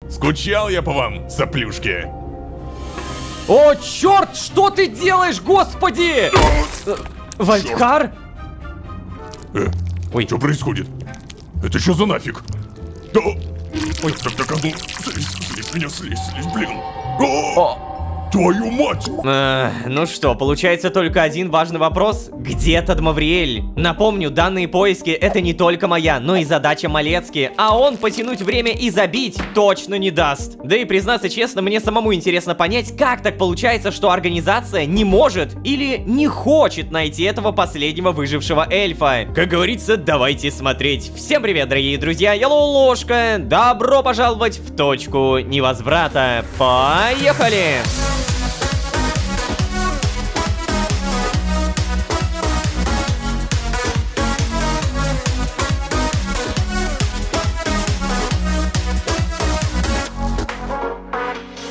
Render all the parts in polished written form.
Скучал я по вам, соплюшки. О, черт, что ты делаешь, господи? Вальдхар? Ой. Что происходит? Это что за нафиг? Да... Ой, так, а ну, слезь меня, слезь, блин. Твою мать! Ну что, получается только один важный вопрос. Где Тадмавриэль? Напомню, данные поиски это не только моя, но и задача Малецки. А он потянуть время и забить точно не даст. Да и признаться честно, мне самому интересно понять, как так получается, что организация не может или не хочет найти этого последнего выжившего эльфа. Как говорится, давайте смотреть. Всем привет, дорогие друзья, я Лолошка. Добро пожаловать в точку невозврата. Поехали!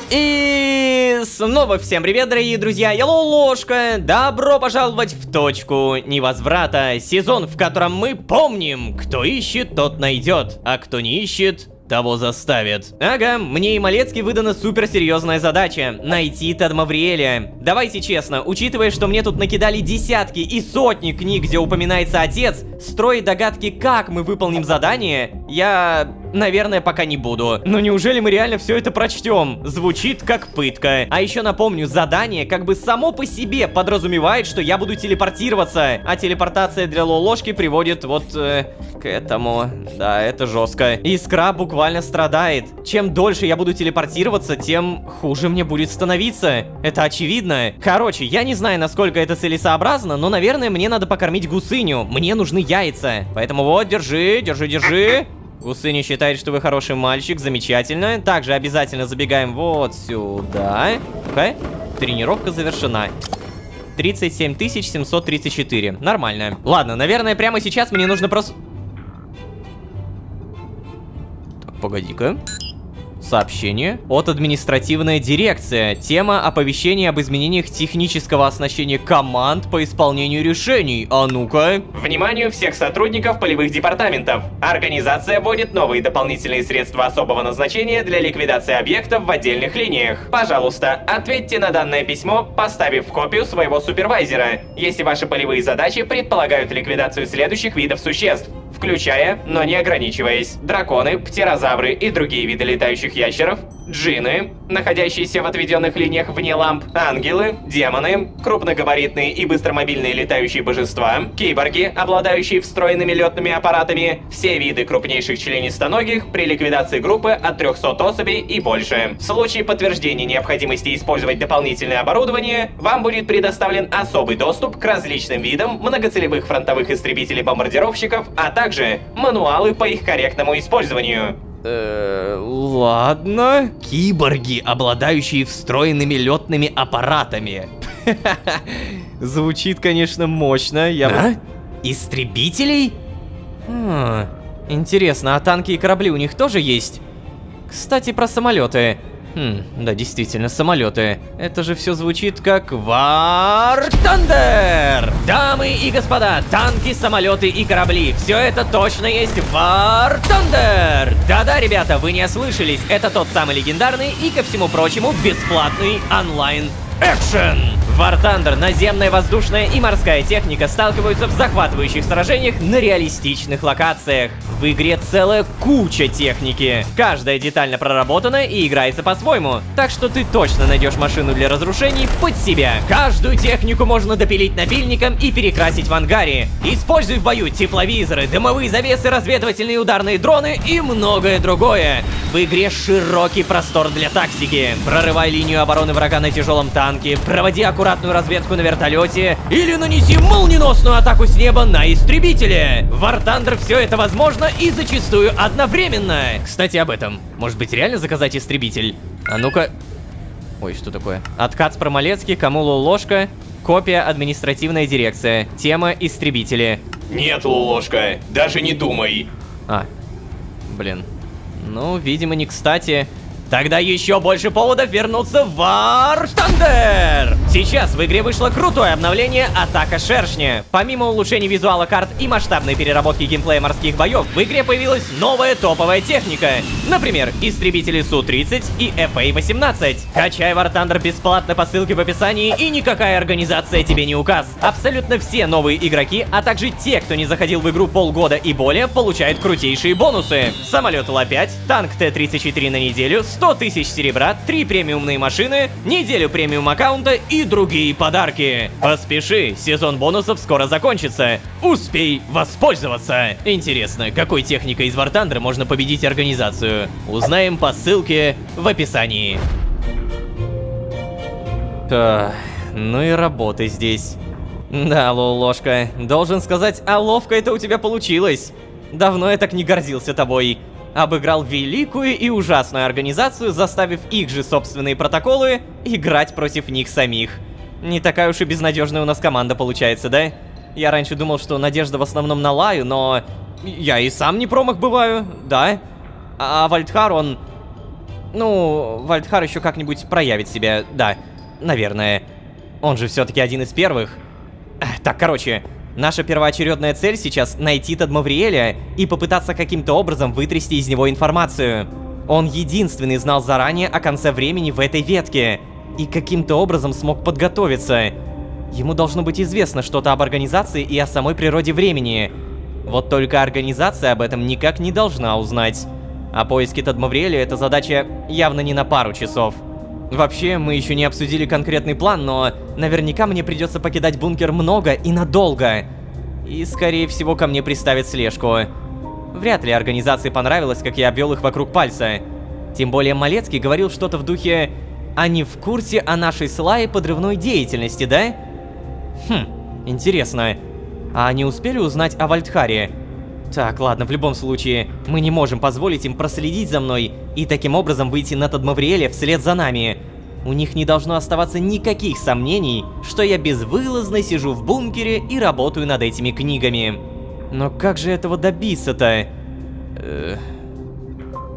И снова всем привет, дорогие друзья, я Лолошка. Добро пожаловать в точку невозврата. Сезон, в котором мы помним, кто ищет, тот найдет, а кто не ищет, того заставят. Ага, мне и Малецки выдана суперсерьезная задача — найти Тадмавриэля. Давайте честно, учитывая, что мне тут накидали десятки и сотни книг, где упоминается отец, строить догадки, как мы выполним задание, я, наверное, пока не буду. Но неужели мы реально все это прочтем? Звучит как пытка. А еще напомню, задание как бы само по себе подразумевает, что я буду телепортироваться, а телепортация для Лолошки приводит вот к этому. Да, это жестко. Искра буквально страдает. Чем дольше я буду телепортироваться, тем хуже мне будет становиться. Это очевидно. Короче, я не знаю, насколько это целесообразно, но, наверное, мне надо покормить гусыню. Мне нужны яйца. Поэтому вот, держи, держи, держи. Гусыня считает, что вы хороший мальчик, замечательно. Также обязательно забегаем вот сюда. Ну-ка, тренировка завершена. 37 734. Нормально. Ладно, наверное, прямо сейчас мне нужно просто... Так, погоди-ка. Сообщение от административная дирекция. Тема: оповещение об изменениях технического оснащения команд по исполнению решений. А ну-ка. Вниманию всех сотрудников полевых департаментов. Организация вводит новые дополнительные средства особого назначения для ликвидации объектов в отдельных линиях. Пожалуйста, ответьте на данное письмо, поставив копию своего супервайзера, если ваши полевые задачи предполагают ликвидацию следующих видов существ, включая, но не ограничиваясь: драконы, птерозавры и другие виды летающих ящеров, джинны, находящиеся в отведенных линиях вне ламп, ангелы, демоны, крупногабаритные и быстромобильные летающие божества, киборги, обладающие встроенными летными аппаратами, все виды крупнейших членистоногих при ликвидации группы от 300 особей и больше. В случае подтверждения необходимости использовать дополнительное оборудование, вам будет предоставлен особый доступ к различным видам многоцелевых фронтовых истребителей-бомбардировщиков, а также мануалы по их корректному использованию. Ладно. Киборги, обладающие встроенными летными аппаратами. Звучит, конечно, мощно. Истребителей? Интересно, а танки и корабли у них тоже есть? Кстати, про самолеты. Да, действительно, самолеты. Это же все звучит как War Thunder! Дамы и господа, танки, самолеты и корабли. Все это точно есть War Thunder! Да-да, ребята, вы не ослышались. Это тот самый легендарный и, ко всему прочему, бесплатный онлайн-экшен. War Thunder, наземная, воздушная и морская техника сталкиваются в захватывающих сражениях на реалистичных локациях. В игре целая куча техники. Каждая детально проработана и играется по-своему. Так что ты точно найдешь машину для разрушений под себя. Каждую технику можно допилить напильником и перекрасить в ангаре. Используй в бою тепловизоры, дымовые завесы, разведывательные ударные дроны и многое другое. В игре широкий простор для тактики. Прорывай линию обороны врага на тяжелом танке, проводи аккуратную разведку на вертолете или нанеси молниеносную атаку с неба на истребителе. В War Thunder все это возможно и зачастую одновременно. Кстати, об этом. Может быть, реально заказать истребитель? А ну-ка. Ой, что такое? Откат про Малецки, кому Лолошка, копия административная дирекция. Тема истребители. Нет, Лолошка, даже не думай. Блин. Ну, видимо, не кстати. Тогда еще больше поводов вернуться в War Thunder! Сейчас в игре вышло крутое обновление «Атака шершня». Помимо улучшений визуала карт и масштабной переработки геймплея морских боев, в игре появилась новая топовая техника. Например, истребители Су-30 и FA-18. Качай War Thunder бесплатно по ссылке в описании, и никакая организация тебе не указ. Абсолютно все новые игроки, а также те, кто не заходил в игру полгода и более, получают крутейшие бонусы. Самолет Ла-5, танк Т-34 на неделю, 100 тысяч серебра, 3 премиумные машины, неделю премиум аккаунта и другие подарки. Поспеши, сезон бонусов скоро закончится. Успей воспользоваться. Интересно, какой техникой из War Thunder можно победить организацию? Узнаем по ссылке в описании. Ну и работа здесь. Да, Лол-ложка, должен сказать, а ловко это у тебя получилось. Давно я так не гордился тобой. Обыграл великую и ужасную организацию, заставив их же собственные протоколы играть против них самих. Не такая уж и безнадежная у нас команда получается, да? Я раньше думал, что надежда в основном на Лаю, но я и сам не промах бываю, да? А Вальдхар, он... Ну, Вальдхар еще как-нибудь проявит себя, да, наверное. Он же все-таки один из первых. Так, короче, наша первоочередная цель сейчас найти Тадмавриэля и попытаться каким-то образом вытрясти из него информацию. Он единственный знал заранее о конце времени в этой ветке и каким-то образом смог подготовиться. Ему должно быть известно что-то об организации и о самой природе времени. Вот только организация об этом никак не должна узнать. А поиски Тадмавриэля — это задача явно не на пару часов. Вообще, мы еще не обсудили конкретный план, но наверняка мне придется покидать бункер много и надолго. И, скорее всего, ко мне приставят слежку. Вряд ли организации понравилось, как я обвел их вокруг пальца. Тем более Малецкий говорил что-то в духе «Они в курсе о нашей с Лаей подрывной деятельности, да?» Интересно. А они успели узнать о Вальдхаре? Так, ладно, в любом случае, мы не можем позволить им проследить за мной и таким образом выйти на Тадмавриэля вслед за нами. У них не должно оставаться никаких сомнений, что я безвылазно сижу в бункере и работаю над этими книгами. Но как же этого добиться-то?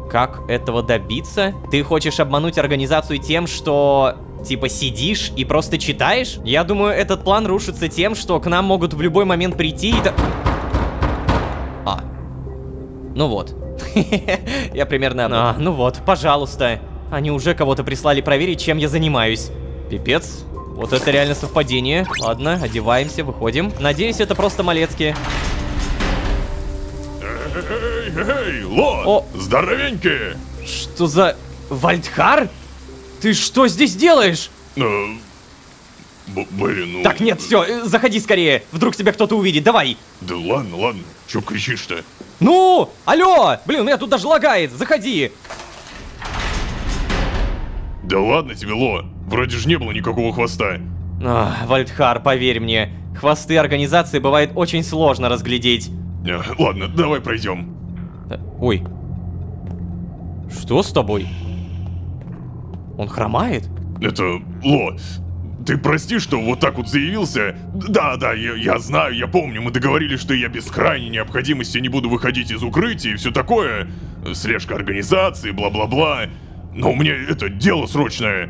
Как этого добиться? Ты хочешь обмануть организацию тем, что... Типа сидишь и просто читаешь? Я думаю, этот план рушится тем, что к нам могут в любой момент прийти и... Ну вот. Я примерно... ну вот, пожалуйста. Они уже кого-то прислали проверить, чем я занимаюсь. Пипец. Вот это реально совпадение. Ладно, одеваемся, выходим. Надеюсь, это просто Малецкие. Эй, Ло! Здоровенькие! Что за... Вальдхар? Ты что здесь делаешь? Блин, ну... Так, нет, все, заходи скорее. Вдруг тебя кто-то увидит, давай. Да ладно, чё кричишь-то? Ну, алло! Блин, у меня тут даже лагает, заходи. Да ладно тебе, Ло, вроде же не было никакого хвоста. Вальдхар, поверь мне, хвосты организации бывает очень сложно разглядеть. Ладно, давай пройдем. Ой. Что с тобой? Он хромает? Это, Ло, ты прости, что вот так вот заявился. Да, я знаю, я помню, мы договорились, что я без крайней необходимости не буду выходить из укрытия и все такое. Слежка организации, бла-бла-бла. Но у меня это дело срочное.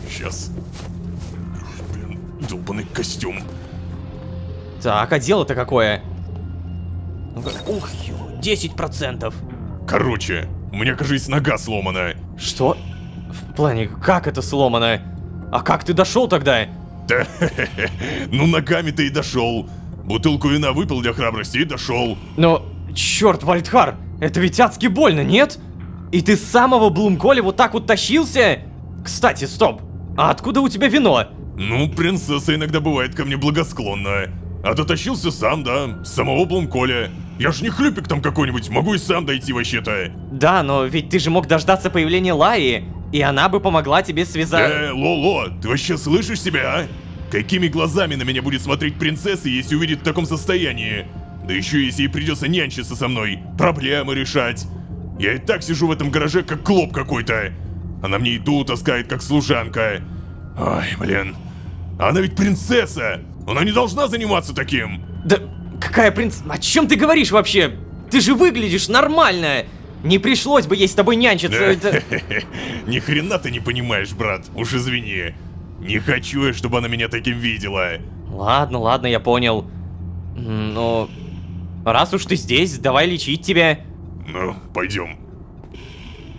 Сейчас. Блин, долбаный костюм. Так, а дело-то какое? Ух, 10%. Короче, у меня, кажется, нога сломана. Что? В плане, как это сломано? А как ты дошел тогда? Да, ну ногами-то и дошел. Бутылку вина выпил для храбрости и дошел. Но, черт, Вальдхар, это ведь адски больно, нет? И ты с самого Блумколя вот так вот тащился? Кстати, стоп, а откуда у тебя вино? Ну, принцесса иногда бывает ко мне благосклонная. А дотащился сам, да, с самого Блумколя. Я ж не хлюпик там какой-нибудь, могу и сам дойти вообще-то. Да, но ведь ты же мог дождаться появления Лаи, и она бы помогла тебе связать... Лоло, ты вообще слышишь себя, а? Какими глазами на меня будет смотреть принцесса, если увидит в таком состоянии? Да еще если ей придется нянчиться со мной, проблемы решать. Я и так сижу в этом гараже, как клоп какой-то. Она мне еду таскает, как служанка. Ой, блин. Она ведь принцесса! Она не должна заниматься таким! Да какая принцесса? О чем ты говоришь вообще? ты же выглядишь нормально! Не пришлось бы ей с тобой нянчиться, это... Ни хрена ты не понимаешь, брат, уж извини. Не хочу я, чтобы она меня таким видела. Ладно, ладно, я понял. Но... раз уж ты здесь, давай лечить тебя. Ну, пойдем.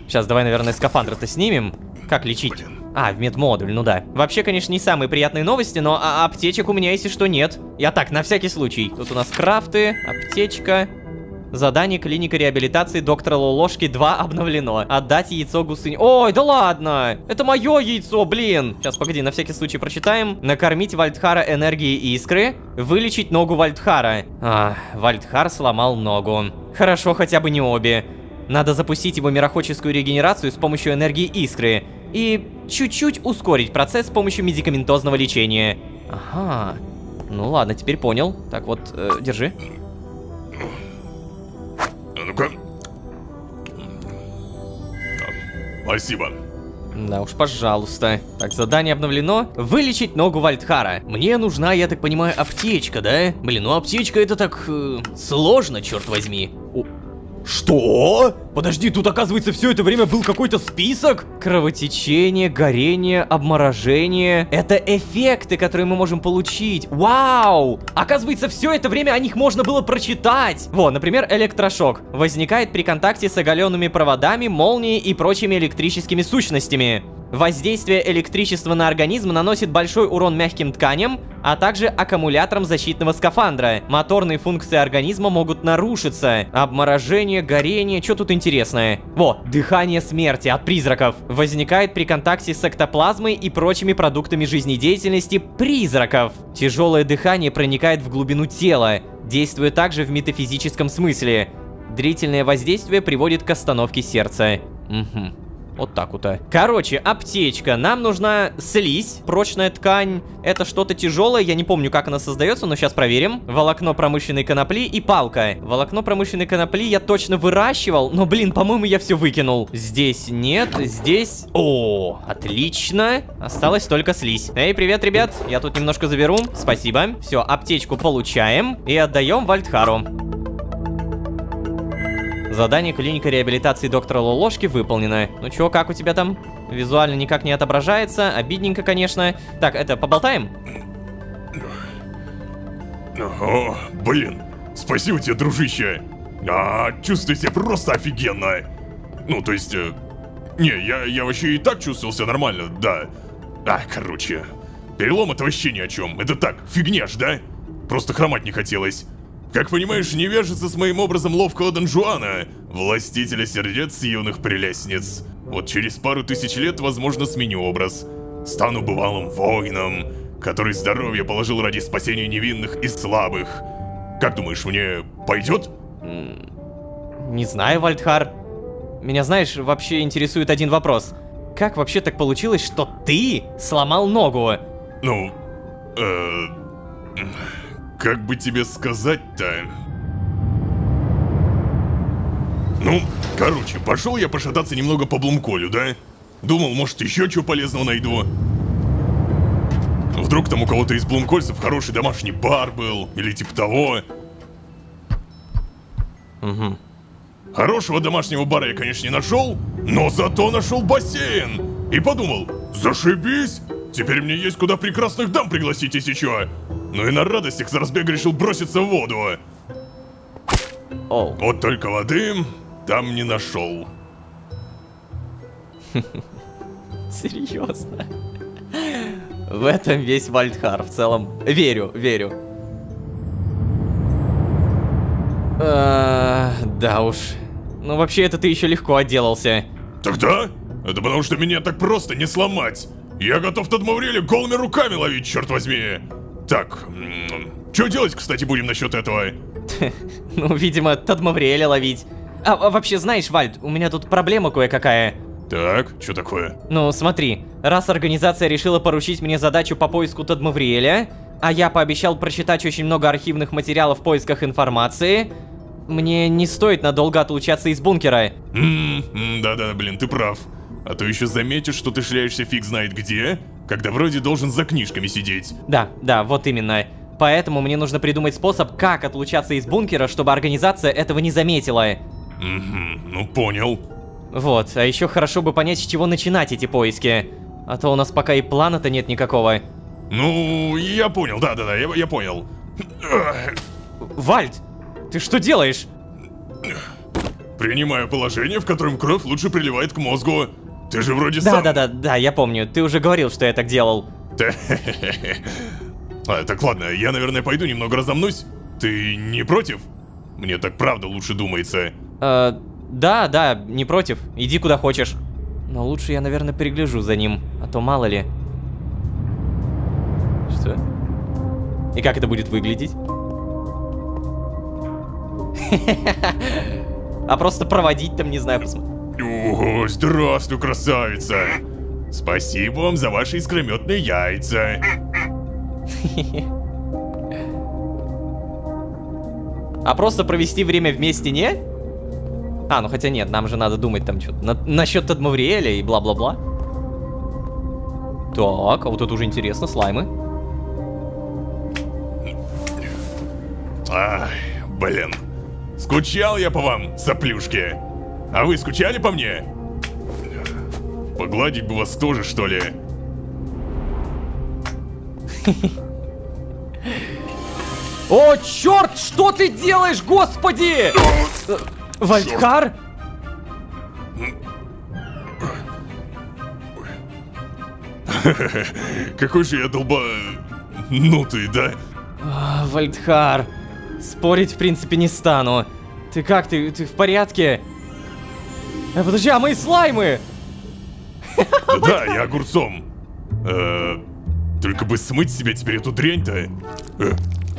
Сейчас давай, наверное, скафандр-то снимем. Как лечить? Блин. А, в медмодуль, ну да. Вообще, конечно, не самые приятные новости, но аптечек у меня, если что, нет. Я так, на всякий случай. Тут у нас крафты, аптечка. Задание клиника реабилитации доктора Лолошки 2 обновлено. Отдать яйцо гусыни. Ой, да ладно! Это мое яйцо, блин! Сейчас, погоди, на всякий случай прочитаем. Накормить Вальдхара энергией искры. Вылечить ногу Вальдхара. Вальдхар сломал ногу. Хорошо, хотя бы не обе. Надо запустить его мирохоческую регенерацию с помощью энергии искры. И чуть-чуть ускорить процесс с помощью медикаментозного лечения. Ага. Ну ладно, теперь понял. Так вот, держи. Ну-ка. Спасибо. Да уж, пожалуйста. Так, задание обновлено. Вылечить ногу Вальдхара. Мне нужна, я так понимаю, аптечка, да? Блин, ну аптечка это так... сложно, черт возьми. Что? Подожди, тут оказывается все это время был какой-то список? Кровотечение, горение, обморожение. Это эффекты, которые мы можем получить. Вау! Оказывается, все это время о них можно было прочитать. Вот, например, электрошок. Возникает при контакте с оголенными проводами, молнией и прочими электрическими сущностями. Воздействие электричества на организм наносит большой урон мягким тканям, а также аккумуляторам защитного скафандра. Моторные функции организма могут нарушиться. Обморожение, горение, что тут интересное? Во, дыхание смерти от призраков. Возникает при контакте с эктоплазмой и прочими продуктами жизнедеятельности призраков. Тяжелое дыхание проникает в глубину тела. Действует также в метафизическом смысле. Длительное воздействие приводит к остановке сердца. Угу. Вот так вот. Короче, аптечка. Нам нужна слизь, прочная ткань. Это что-то тяжелое, я не помню, как она создается, но сейчас проверим. Волокно промышленной конопли и палка. Волокно промышленной конопли я точно выращивал, но, блин, по-моему, я все выкинул. Здесь нет, здесь... О, отлично. Осталось только слизь. Эй, привет, ребят. Я тут немножко заберу. Спасибо. Все, аптечку получаем и отдаем Вальдхару. Задание клиника реабилитации доктора Лолошки выполнено. Ну чё, как у тебя там? Визуально никак не отображается. Обидненько, конечно. Так, это, поболтаем? О, блин. Спасибо тебе, дружище. Чувствую себя просто офигенно. Ну, то есть... не, я вообще и так чувствовал себя нормально, да. Короче. Перелом это вообще ни о чем. Это так, фигня ж, да? Просто хромать не хотелось. Как понимаешь, не вяжется с моим образом ловкого Дон Жуана, властителя сердец юных прелестниц. Вот через пару тысяч лет, возможно, сменю образ. Стану бывалым воином, который здоровье положил ради спасения невинных и слабых. Как думаешь, мне пойдет? Не знаю, Вальдхар. Меня, знаешь, вообще интересует один вопрос. Как вообще так получилось, что ты сломал ногу? Ну, как бы тебе сказать-то? Ну, короче, пошел я пошататься немного по Блумколю, да? Думал, может, еще чего полезного найду. Вдруг там у кого-то из блумкольцев хороший домашний бар был, или типа того. Угу. Хорошего домашнего бара я, конечно, не нашел, но зато нашел бассейн. И подумал, зашибись, теперь мне есть куда прекрасных дам пригласить, если чё. Ну и на радостях за разбег решил броситься в воду. Оу. Вот только воды там не нашел. Серьезно? В этом весь Вальдхар в целом. Верю, верю. Да уж. Ну вообще это ты еще легко отделался. Тогда? Это потому что меня так просто не сломать. Я готов Тадмавриэля голыми руками ловить, черт возьми. Так, что делать, кстати, будем насчет этого? Ну, видимо, Тадмавриэля ловить. А вообще, знаешь, Вальд, у меня тут проблема кое-какая. Так, что такое? Ну, смотри, раз организация решила поручить мне задачу по поиску Тадмавриэля, а я пообещал прочитать очень много архивных материалов в поисках информации, мне не стоит надолго отлучаться из бункера. Да-да, блин, ты прав. А то еще заметишь, что ты шляешься фиг знает где, когда вроде должен за книжками сидеть. Да, вот именно. Поэтому мне нужно придумать способ, как отлучаться из бункера, чтобы организация этого не заметила. Ну понял. Вот, а еще хорошо бы понять, с чего начинать эти поиски. А то у нас пока и плана-то нет никакого. Ну, я понял, да-да-да, я понял. Вальд, ты что делаешь? Принимаю положение, в котором кровь лучше приливает к мозгу. Ты же вроде сам... Да, я помню. Ты уже говорил, что я так делал. Так ладно, я, наверное, пойду немного разомнусь. Ты не против? Мне так правда лучше думается. Да, не против. Иди куда хочешь. Но лучше я, наверное, пригляжу за ним. А то мало ли. Что? И как это будет выглядеть? А просто проводить там, не знаю, посмотреть. Ого, здравствуй, красавица! Спасибо вам за ваши искрометные яйца. А просто провести время вместе не? А, ну хотя нет, нам же надо думать там что-то насчет Тадмавриэля и бла-бла-бла. Так, а вот это уже интересно, слаймы. Ай, блин. Скучал я по вам, соплюшки. А вы скучали по мне? Погладить бы вас тоже, что ли? О, черт, что ты делаешь, господи! Вальдхар? Какой же я долба... Ну ты, да? Вальдхар, спорить в принципе не стану. Ты как, ты в порядке? Подожди, а мои слаймы? Да, я огурцом. Только бы смыть с себя теперь эту дрянь-то.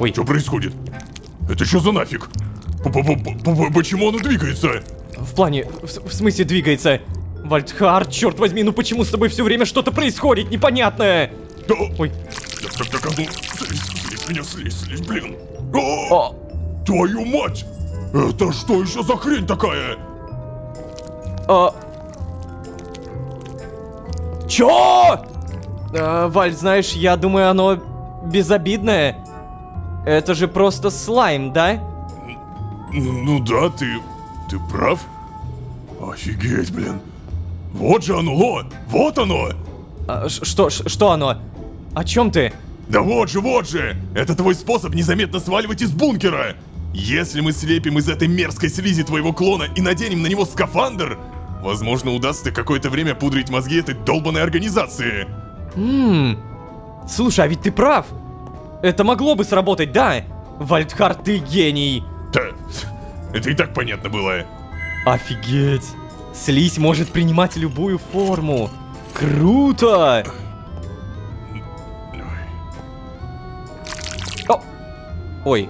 Ой. Что происходит? Это что за нафиг? Почему оно двигается? В плане, в смысле двигается? Вальдхар, черт возьми, ну почему с тобой все время что-то происходит непонятное? Да. Ой. Так, а ну, слезь меня, слезь, блин. О, твою мать! Это что еще за хрень такая? Чё? Вальд, знаешь, я думаю, оно безобидное. Это же просто слайм, да? Ну да, ты прав. Офигеть, блин. Вот же оно, вот оно. Что оно? О чем ты? Да вот же! Это твой способ незаметно сваливать из бункера! Если мы слепим из этой мерзкой слизи твоего клона и наденем на него скафандр, возможно, удастся какое-то время пудрить мозги этой долбанной организации. Слушай, а ведь ты прав! Это могло бы сработать, да? Вальдхар, ты гений! Да, это и так понятно было. Офигеть! Слизь может принимать любую форму! Круто! Ой.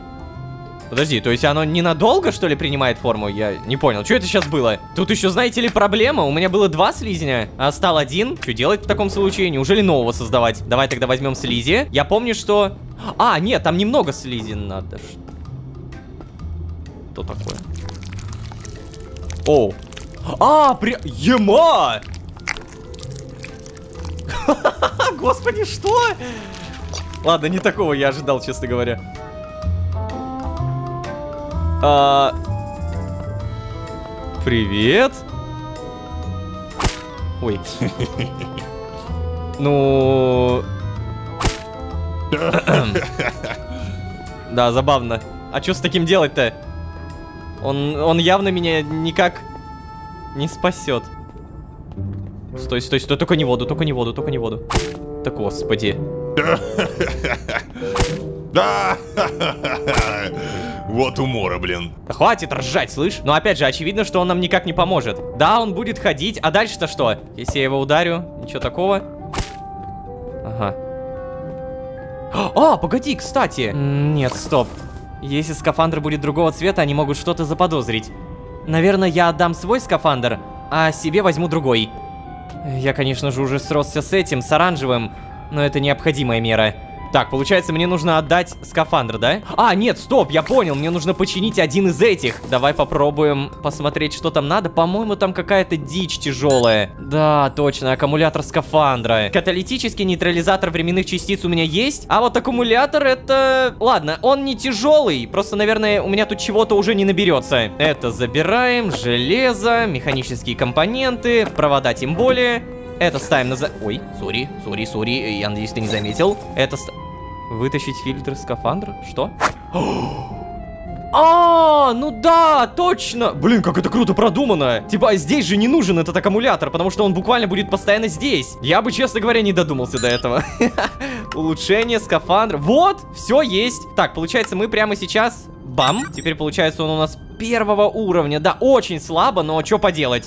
Подожди, то есть оно ненадолго, что ли, принимает форму? Я не понял, что это сейчас было? Тут еще, знаете ли, проблема. У меня было 2 слизня, а стал 1. Что делать в таком случае? Неужели нового создавать? Давай тогда возьмем слизи. Я помню, что... А, нет, там немного слизи надо. Что такое? Оу. Ема! Господи, что? Ладно, не такого я ожидал, честно говоря. Привет. Ой. Ну... Да, забавно. А что с таким делать-то? Он явно меня никак не спасет. Стой, только не воду, только не воду. Так, господи. Вот умора, блин. Да хватит ржать, слышь? Но опять же, очевидно, что он нам никак не поможет. Да, он будет ходить, а дальше-то что? Если я его ударю, ничего такого. Ага. Погоди, кстати. Нет, стоп. Если скафандр будет другого цвета, они могут что-то заподозрить. Наверное, я отдам свой скафандр, а себе возьму другой. Я, конечно же, уже сросся с этим, с оранжевым, но это необходимая мера. Так, получается, мне нужно отдать скафандр, да? А, нет, стоп, я понял, мне нужно починить один из этих. Давай попробуем посмотреть, что там надо. По-моему, там какая-то дичь тяжелая. Да, точно, аккумулятор скафандра. Каталитический нейтрализатор временных частиц у меня есть, а вот аккумулятор это... Ладно, он не тяжелый, просто, наверное, у меня тут чего-то уже не наберется. Это забираем, железо, механические компоненты, провода тем более. Это ставим на Ой, сори, я надеюсь, ты не заметил. Это вытащить фильтр скафандра? Что? А, ну да, точно. Блин, как это круто продумано. Типа, здесь же не нужен этот аккумулятор, потому что он буквально будет постоянно здесь. Я бы, честно говоря, не додумался до этого. Улучшение скафандра. Вот, все есть. Так, получается, мы прямо сейчас... Бам. Теперь, получается, он у нас первого уровня. Да, очень слабо, но что поделать.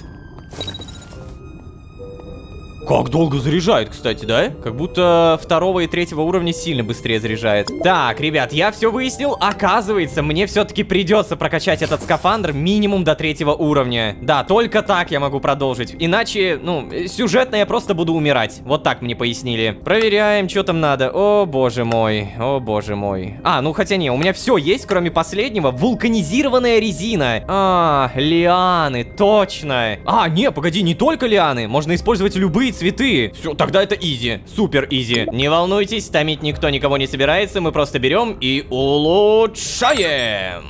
Как долго заряжает, кстати, да? Как будто второго и третьего уровня сильно быстрее заряжает. Так, ребят, я все выяснил. Оказывается, мне все-таки придется прокачать этот скафандр минимум до третьего уровня. Да, только так я могу продолжить. Иначе, ну, сюжетно я просто буду умирать. Вот так мне пояснили. Проверяем, что там надо. О, боже мой. О, боже мой. А, ну хотя не, у меня все есть, кроме последнего. Вулканизированная резина. А, лианы, точно. А, не, погоди, не только лианы. Можно использовать любые цветы. Все, тогда это изи. Супер изи. Не волнуйтесь, томить никто никого не собирается. Мы просто берем и улучшаем.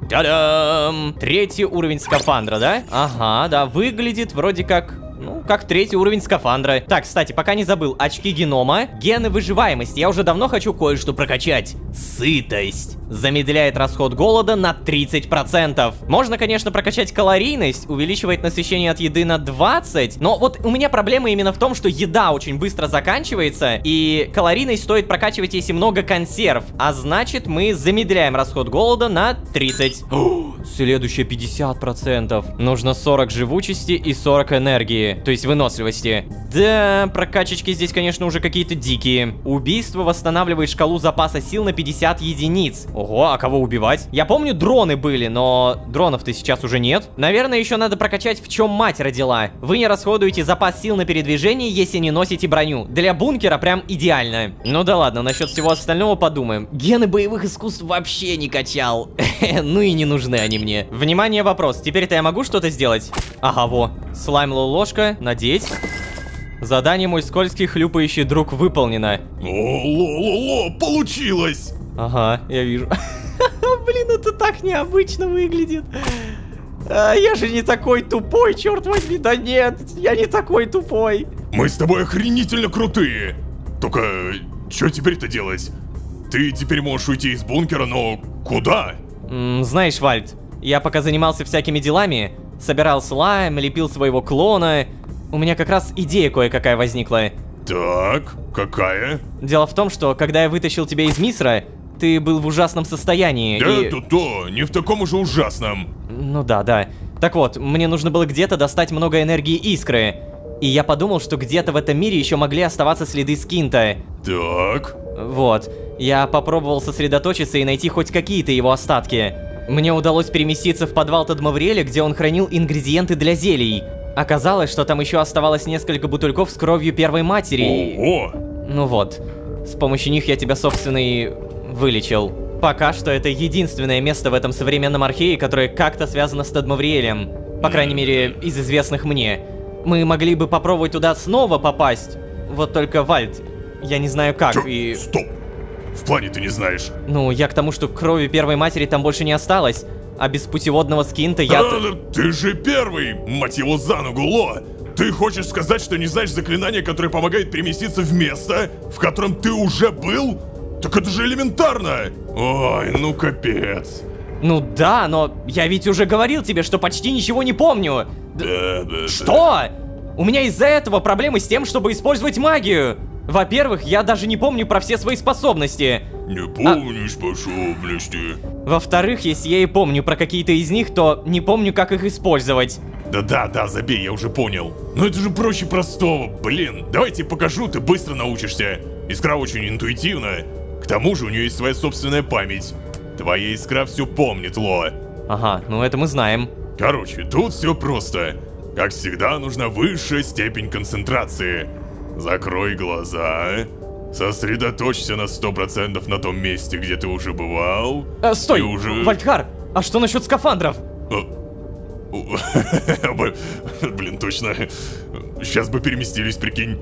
Та-дам! Третий уровень скафандра, да? Ага, да, выглядит вроде как... Ну, как третий уровень скафандра. Так, кстати, пока не забыл, очки генома, гены выживаемости. Я уже давно хочу кое-что прокачать. Сытость. Замедляет расход голода на 30%. Можно, конечно, прокачать калорийность, увеличивает насыщение от еды на 20. Но вот у меня проблема именно в том, что еда очень быстро заканчивается, и калорийность стоит прокачивать, если много консерв. А значит, мы замедляем расход голода на 30. Следующее 50%. Нужно 40 живучести и 40 энергии. То есть выносливости. Да, прокачечки здесь, конечно, уже какие-то дикие. Убийство восстанавливает шкалу запаса сил на 50 единиц. Ого, а кого убивать? Я помню, дроны были, но дронов-то сейчас уже нет. Наверное, еще надо прокачать «В чем мать родила». Вы не расходуете запас сил на передвижение, если не носите броню. Для бункера прям идеально. Ну да ладно, насчет всего остального подумаем. Гены боевых искусств вообще не качал. Ну и не нужны они мне. Внимание, вопрос. Теперь-то я могу что-то сделать? Ага, во. Слаймовая ложка. Надеть. Задание «Мой скользкий хлюпающий друг» выполнено. О, получилось! Ага, я вижу. Блин, это так необычно выглядит. Я же не такой тупой, черт возьми. Да нет, я не такой тупой. Мы с тобой охренительно крутые. Только, что теперь-то делать? Ты теперь можешь уйти из бункера, но куда? Знаешь, Вальд, я пока занимался всякими делами, собирал слайм, лепил своего клона, у меня как раз идея кое-какая возникла. Так, какая? Дело в том, что когда я вытащил тебя из Мисра, ты был в ужасном состоянии. Это не в таком уже ужасном. Ну да. Так вот, мне нужно было где-то достать много энергии искры. И я подумал, что где-то в этом мире еще могли оставаться следы Скинта. Так. Вот. Я попробовал сосредоточиться и найти хоть какие-то его остатки. Мне удалось переместиться в подвал Тадмавриэля, где он хранил ингредиенты для зелий. Оказалось, что там еще оставалось несколько бутыльков с кровью первой матери. Ого! Ну вот. С помощью них я тебя, собственно, и вылечил. Пока что это единственное место в этом современном архее, которое как-то связано с Тадмавриэлем. По крайней мере, из известных мне. Мы могли бы попробовать туда снова попасть. Вот только, Вальд, я не знаю как. И... Стоп! В плане ты не знаешь. Ну, я к тому, что крови первой матери там больше не осталось. А без путеводного Скинта я... Ты же первый, мать его за ногу, Ло! Ты хочешь сказать, что не знаешь заклинание, которое помогает переместиться в место, в котором ты уже был? Так это же элементарно! Ой, ну капец. Ну да, но я ведь уже говорил тебе, что почти ничего не помню. Да. Что? У меня из-за этого проблемы с тем, чтобы использовать магию. Во-первых, я даже не помню про все свои способности. Не помню способности. Во-вторых, если я и помню про какие-то из них, то не помню, как их использовать. Да, забей, я уже понял. Но это же проще простого, блин. Давайте покажу, ты быстро научишься. Искра очень интуитивна. К тому же у нее есть своя собственная память. Твоя искра все помнит, Ло. Ага, ну это мы знаем. Короче, тут все просто. Как всегда, нужна высшая степень концентрации. Закрой глаза. Сосредоточься на 100% на том месте, где ты уже бывал. Стой! Уже... Вальдхар, а что насчет скафандров? Блин, точно. Сейчас бы переместились, прикинь.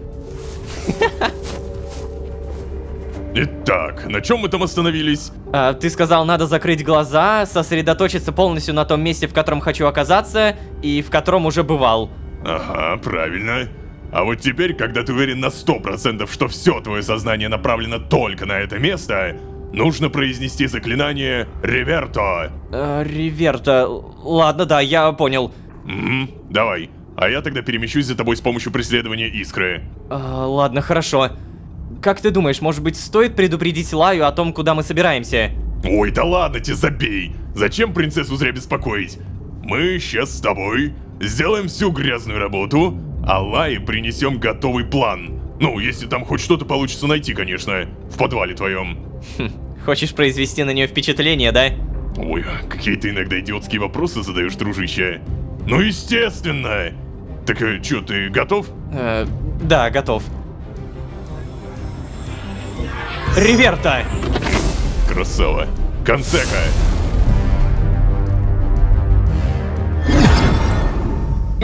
Итак, на чем мы там остановились? Ты сказал, надо закрыть глаза, сосредоточиться полностью на том месте, в котором хочу оказаться, и в котором уже бывал. Ага, правильно. А вот теперь, когда ты уверен на 100%, что все твое сознание направлено только на это место, нужно произнести заклинание «Реверто». Реверто... Ладно, да, я понял. Давай. А я тогда перемещусь за тобой с помощью преследования искры. Ладно, хорошо. Как ты думаешь, может быть, стоит предупредить Лаю о том, куда мы собираемся? Ой, да ладно тебе, забей. Зачем принцессу зря беспокоить? Мы сейчас с тобой сделаем всю грязную работу, а Лае принесем готовый план. Ну, если там хоть что-то получится найти, конечно, в подвале твоем. Хочешь произвести на нее впечатление, да? Ой, какие ты иногда идиотские вопросы задаешь, дружище. Ну, естественно. Так, чё, ты готов? Да, готов. Реверто! Красава. Консека!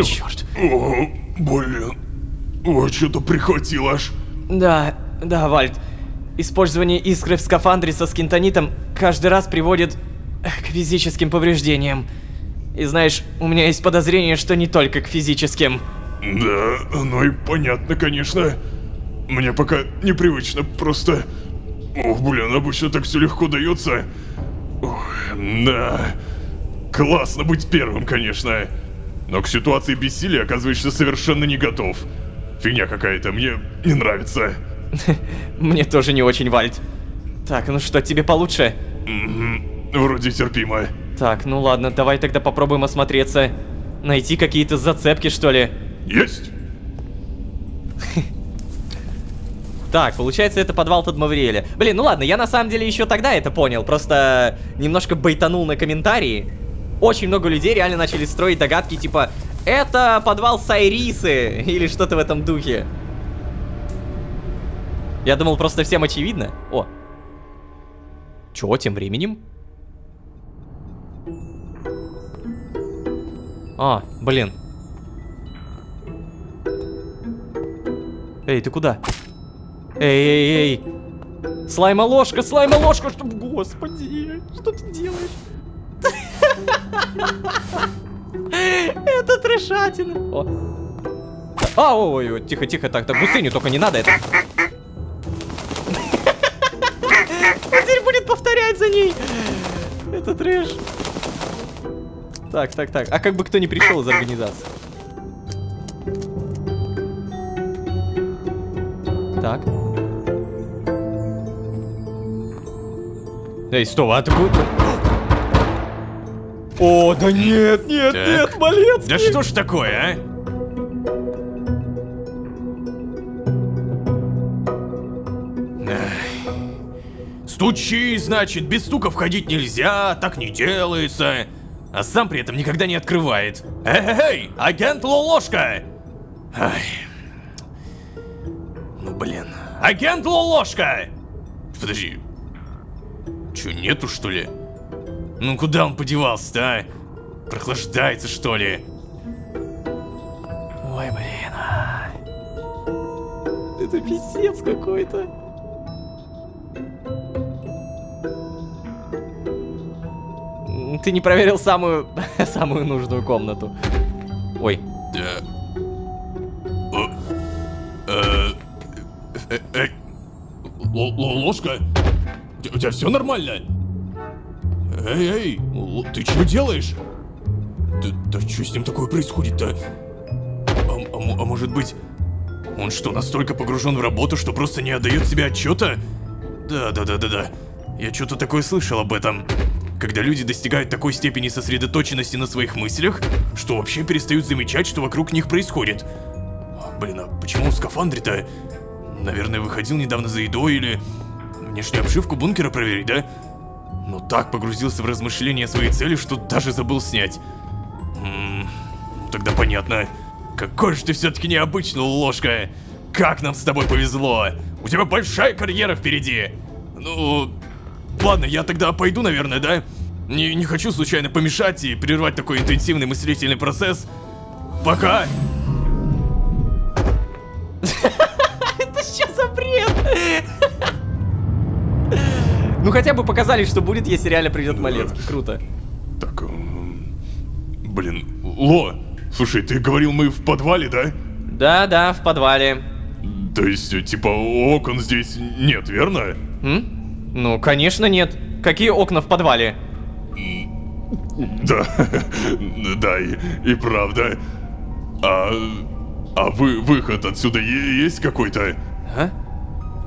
Черт. О, блин. Ой, что-то прихватило аж. Да, Вальд. Использование искры в скафандре со скинтонитом каждый раз приводит к физическим повреждениям. И знаешь, у меня есть подозрение, что не только к физическим. Да, ну и понятно, конечно. Мне пока непривычно, просто... Ох, блин, обычно так все легко дается. Ох, да. Классно быть первым, конечно. Но к ситуации бессилия оказываешься совершенно не готов. Фигня какая-то, мне не нравится. Мне тоже не очень, Вальд. Так, ну что, тебе получше? Вроде терпимо. Так, ну ладно, давай тогда попробуем осмотреться. Найти какие-то зацепки, что ли? Есть! Так, получается, это подвал Тадмавриэля. Блин, ну ладно, я на самом деле еще тогда это понял, просто немножко байтанул на комментарии. Очень много людей реально начали строить догадки, типа, это подвал Сайрисы, или что-то в этом духе. Я думал, просто всем очевидно. О. Чё, тем временем? А, блин. Эй, ты куда? Эй! Слайма-ложка, слайма-ложка, чтоб... Господи, что ты делаешь? Это трешатина. О. Ой, тихо, так, гусыню только не надо это. Теперь будет повторять за ней. Это трэш. Так. А как бы кто не пришел из организации? Так. Эй, стоп, а ты куда? О, да нет, малец! Да что ж такое, а? Стучи, значит, без стука входить нельзя, так не делается. А сам при этом никогда не открывает. Эй, агент Лолошка! Ай. Ну блин. Агент Лолошка! Подожди. Чё, нету что ли? Ну куда он подевался-то, а? Прохлаждается что ли? Ой, блин. Это писец какой-то. Ты не проверил самую нужную комнату. Ой. Да. Ложка? У тебя все нормально? Эй, ты что делаешь? Да что с ним такое происходит-то? А может быть, он что, настолько погружен в работу, что просто не отдает себе отчета? Да. Я что-то такое слышал об этом. Когда люди достигают такой степени сосредоточенности на своих мыслях, что вообще перестают замечать, что вокруг них происходит. Блин, а почему в скафандре-то? Наверное, выходил недавно за едой или внешнюю обшивку бункера проверить, да? Но так погрузился в размышления о своей цели, что даже забыл снять. Тогда понятно. Какой же ты все-таки необычный, ложка. Как нам с тобой повезло. У тебя большая карьера впереди. Ну, ладно, я тогда пойду, наверное, да? Не хочу случайно помешать и прервать такой интенсивный мыслительный процесс. Пока! Это что за бред? Ну хотя бы показали, что будет, если реально придет Малецкий. Круто. Так, блин, Ло, слушай, ты говорил, мы в подвале, да? Да, в подвале. То есть, типа, окон здесь нет, верно? Ну, конечно нет. Какие окна в подвале? Да, да, и правда. А выход отсюда есть какой-то? А?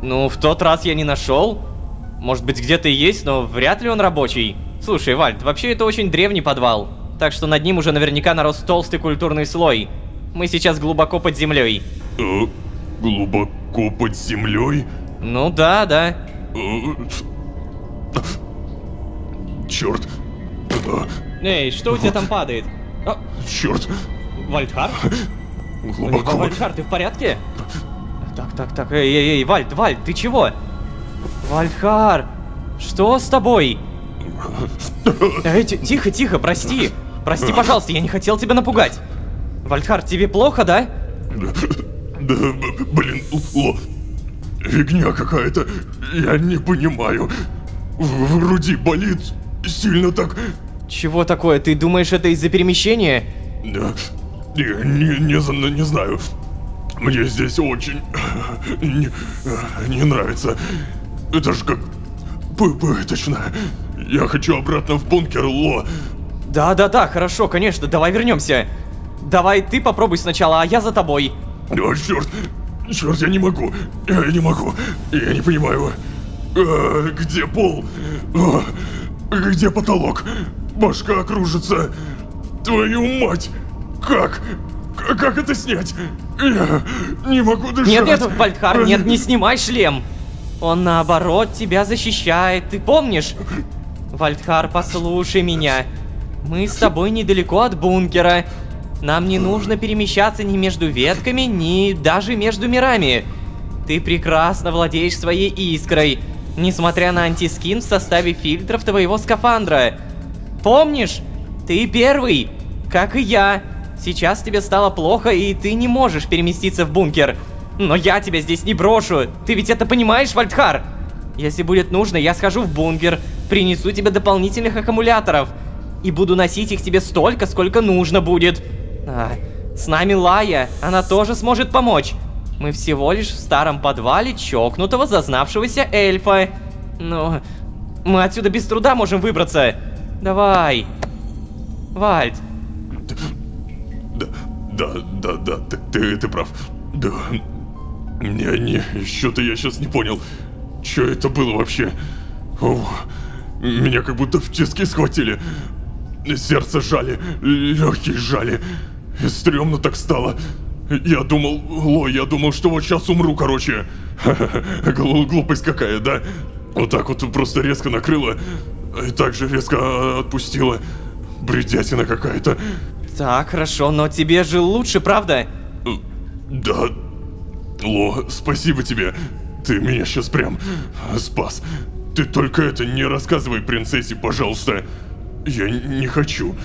Ну, в тот раз я не нашел. Может быть, где-то и есть, но вряд ли он рабочий. Слушай, Вальт, вообще это очень древний подвал. Так что над ним уже наверняка нарос толстый культурный слой. Мы сейчас глубоко под землей. Глубоко под землей? Ну да. Черт. Эй, что у тебя там падает? Черт. Вальдхар? Глубоко. Вальдхар, ты в порядке? Так. Эй, Вальт, ты чего? Вальдхар, что с тобой? Эй, тихо, прости. Прости, пожалуйста, я не хотел тебя напугать. Вальдхар, тебе плохо, да? Да, блин, фигня какая-то. Я не понимаю. В груди болит сильно так. Чего такое? Ты думаешь, это из-за перемещения? Не знаю. Мне здесь очень не нравится. Это ж как пыточно. Я хочу обратно в бункер, Ло. Да, хорошо, конечно, давай вернемся. Давай ты попробуй сначала, а я за тобой. Черт, я не могу. Я не понимаю. Где пол? Где потолок? Башка кружится. Твою мать! Как это снять? Я не могу дышать. Нет, Вальдхар, нет, не снимай шлем. Он наоборот тебя защищает, ты помнишь? Вальдхар, послушай меня. Мы с тобой недалеко от бункера. Нам не нужно перемещаться ни между ветками, ни даже между мирами. Ты прекрасно владеешь своей искрой, несмотря на антискин в составе фильтров твоего скафандра. Помнишь? Ты первый, как и я. Сейчас тебе стало плохо, и ты не можешь переместиться в бункер. Но я тебя здесь не брошу. Ты ведь это понимаешь, Вальдхар? Если будет нужно, я схожу в бункер, принесу тебе дополнительных аккумуляторов. И буду носить их тебе столько, сколько нужно будет. С нами Лая, она тоже сможет помочь. Мы всего лишь в старом подвале чокнутого, зазнавшегося эльфа. Но мы отсюда без труда можем выбраться. Давай. Вальд. Да, ты прав. Да. Что-то я сейчас не понял. Что это было вообще? Меня как будто в тиски схватили. Сердце жали, легкие жали. И стрёмно так стало. Я думал, что вот сейчас умру, короче. Глупость какая, да? Вот так вот просто резко накрыло. И так же резко отпустила. Бредятина какая-то. Так, хорошо, но тебе же лучше, правда? Да. Ло, спасибо тебе. Ты меня сейчас прям спас. Ты только это не рассказывай принцессе, пожалуйста. Я не хочу.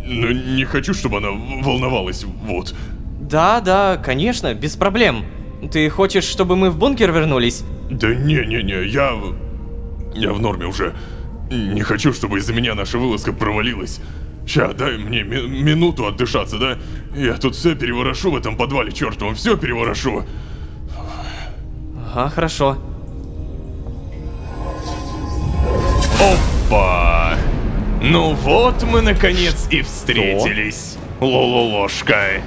Не хочу, чтобы она волновалась, вот. Да, конечно, без проблем. Ты хочешь, чтобы мы в бункер вернулись? Да не, я в норме уже. Не хочу, чтобы из-за меня наша вылазка провалилась. Ща, дай мне минуту отдышаться, да? Я тут все переворошу в этом подвале чертовом, все переворошу. Ага, хорошо. Опа! Ну вот мы наконец и встретились, Лололошка.